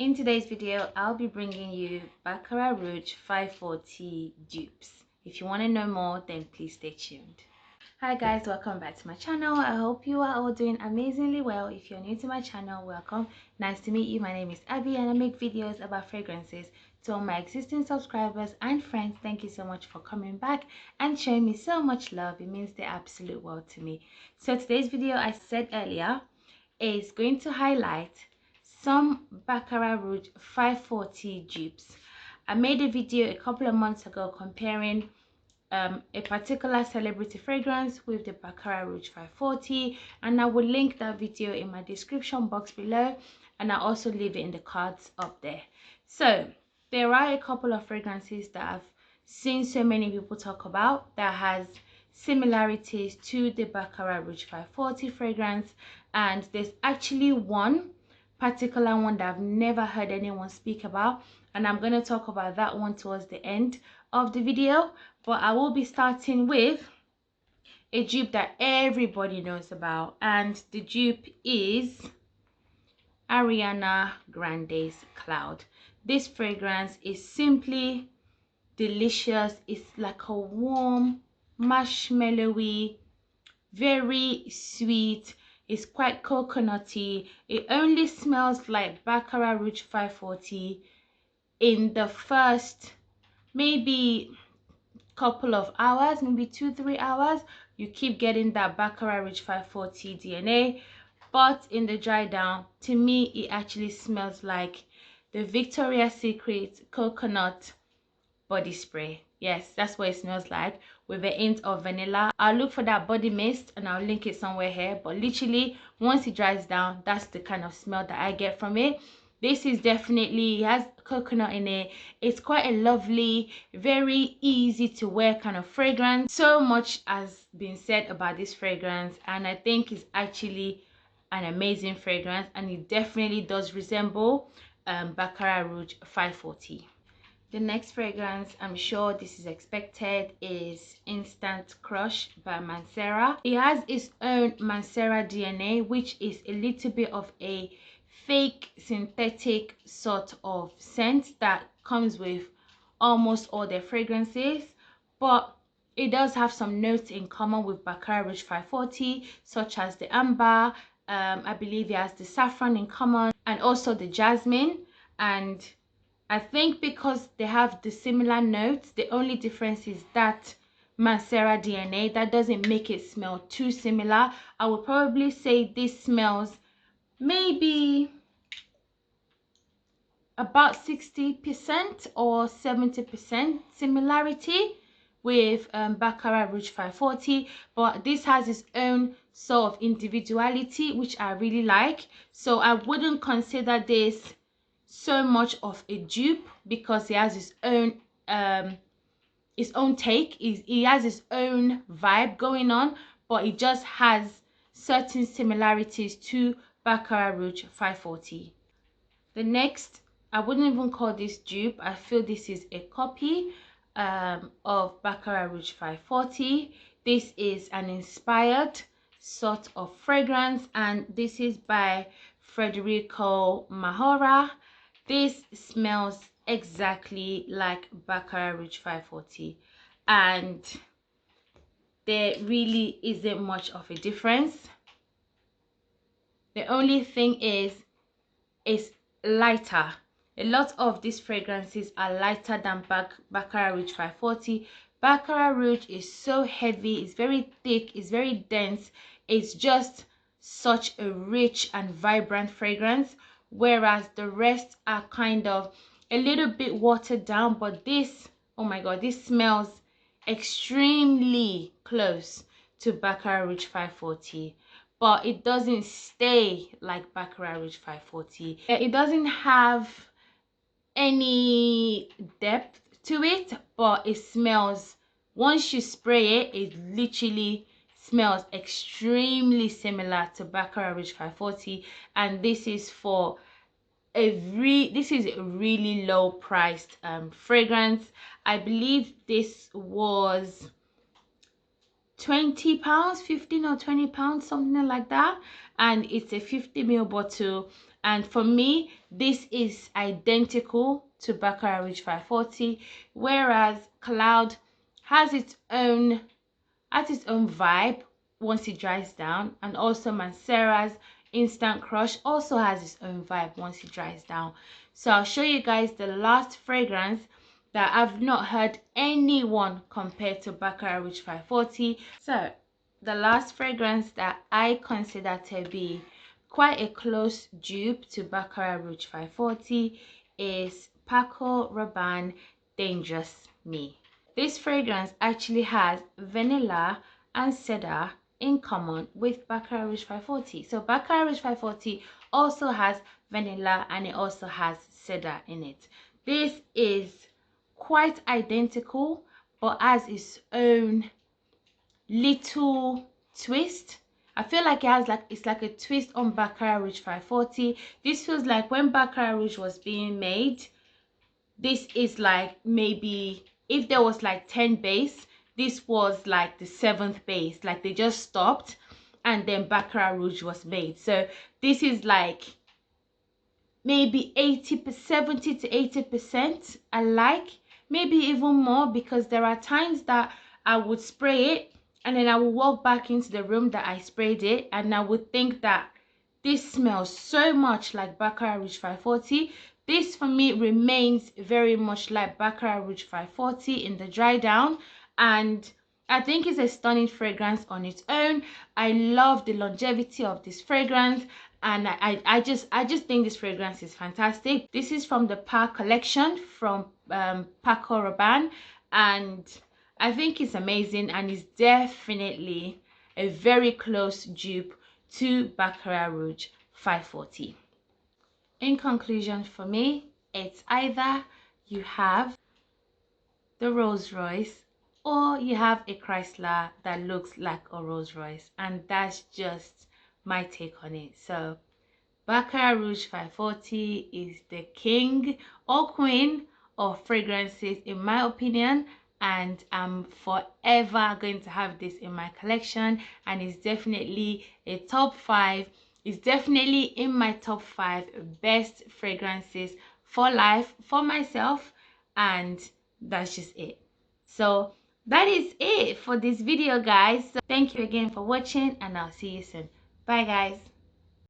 In today's video, I'll be bringing you Baccarat Rouge 540 dupes. If you want to know more, then please stay tuned. Hi guys, welcome back to my channel. I hope you are all doing amazingly well. If you're new to my channel, welcome. Nice to meet you. My name is Abby and I make videos about fragrances. To all my existing subscribers and friends, thank you so much for coming back and showing me so much love. It means the absolute world to me. So today's video, I said earlier, is going to highlight some Baccarat Rouge 540 dupes. I made a video a couple of months ago comparing a particular celebrity fragrance with the Baccarat Rouge 540, and I will link that video in my description box below, and I'll also leave it in the cards up there. So there are a couple of fragrances that I've seen so many people talk about that has similarities to the Baccarat Rouge 540 fragrance, and there's actually one particular one that I've never heard anyone speak about, and I'm going to talk about that one towards the end of the video. But I will be starting with a dupe that everybody knows about, and the dupe is Ariana Grande's Cloud. This fragrance is simply delicious. It's like a warm, marshmallowy, very sweet. It's quite coconutty. It only smells like Baccarat Rouge 540 in the first maybe couple of hours, maybe 2-3 hours. You keep getting that Baccarat Rouge 540 DNA, but in the dry down, to me it actually smells like the Victoria's Secret coconut body spray. Yes, that's what it smells like, with a hint of vanilla. I'll look for that body mist and I'll link it somewhere here, but literally once it dries down, that's the kind of smell that I get from it. This is definitely, it has coconut in it. It's quite a lovely, very easy to wear kind of fragrance. So much has been said about this fragrance, and I think it's actually an amazing fragrance, and it definitely does resemble Baccarat Rouge 540. The next fragrance, I'm sure this is expected, is Instant Crush by Mancera. It has its own Mancera DNA, which is a little bit of a fake synthetic sort of scent that comes with almost all their fragrances, but it does have some notes in common with Baccarat Rouge 540, such as the amber. I believe it has the saffron in common, and also the jasmine. And I think because they have the similar notes, the only difference is that Mancera DNA, that doesn't make it smell too similar. I would probably say this smells maybe about 60% or 70% similarity with Baccarat Rouge 540, but this has its own sort of individuality, which I really like. So I wouldn't consider this so much of a dupe because it has its own take. It has its own vibe going on, but it just has certain similarities to Baccarat Rouge 540. The next, I wouldn't even call this dupe. I feel this is a copy of Baccarat Rouge 540. This is an inspired sort of fragrance, and this is by Federico Mahora. This smells exactly like Baccarat Rouge 540, and there really isn't much of a difference. The only thing is it's lighter. A lot of these fragrances are lighter than Baccarat Rouge 540. Baccarat Rouge is so heavy, it's very thick, it's very dense. It's just such a rich and vibrant fragrance, whereas the rest are kind of a little bit watered down. But this, oh my god, this smells extremely close to Baccarat Rouge 540, but it doesn't stay like Baccarat Rouge 540. It doesn't have any depth to it, but it smells, once you spray it, it literally smells extremely similar to Baccarat Rouge 540. And this is for this is a really low priced fragrance. I believe this was £20, 15 or £20, something like that, and it's a 50 ml bottle. And for me, this is identical to Baccarat Rouge 540, whereas Cloud has its own vibe once it dries down, and also Mancera's Instant Crush also has its own vibe once it dries down. So I'll show you guys the last fragrance that I've not heard anyone compare to Baccarat Rouge 540. So the last fragrance that I consider to be quite a close dupe to Baccarat Rouge 540 is Paco Rabanne Dangerous Me. This fragrance actually has vanilla and cedar in common with Baccarat Rouge 540. So Baccarat Rouge 540 also has vanilla and it also has cedar in it. This is quite identical but has its own little twist. I feel like it's like a twist on Baccarat Rouge 540. This feels like when Baccarat Rouge was being made, this is like, maybe if there was like 10 base, this was like the 7th base. Like they just stopped and then Baccarat Rouge was made. So this is like maybe 70 to 80% alike, maybe even more, because there are times that I would spray it and then I will walk back into the room that I sprayed it and I would think that this smells so much like Baccarat Rouge 540. This for me remains very much like Baccarat Rouge 540 in the dry down, and I think it's a stunning fragrance on its own. I love the longevity of this fragrance, and I just think this fragrance is fantastic. This is from the Paco collection from Paco Rabanne, and I think it's amazing and it's definitely a very close dupe to Baccarat Rouge 540. In conclusion, for me, it's either you have the Rolls Royce or you have a Chrysler that looks like a Rolls Royce, and that's just my take on it. So Baccarat Rouge 540 is the king or queen of fragrances in my opinion, and I'm forever going to have this in my collection, and it's definitely a top 5. It's definitely in my top 5 best fragrances for life for myself, and that's just it. So that is it for this video, guys. So thank you again for watching, and I'll see you soon. Bye guys.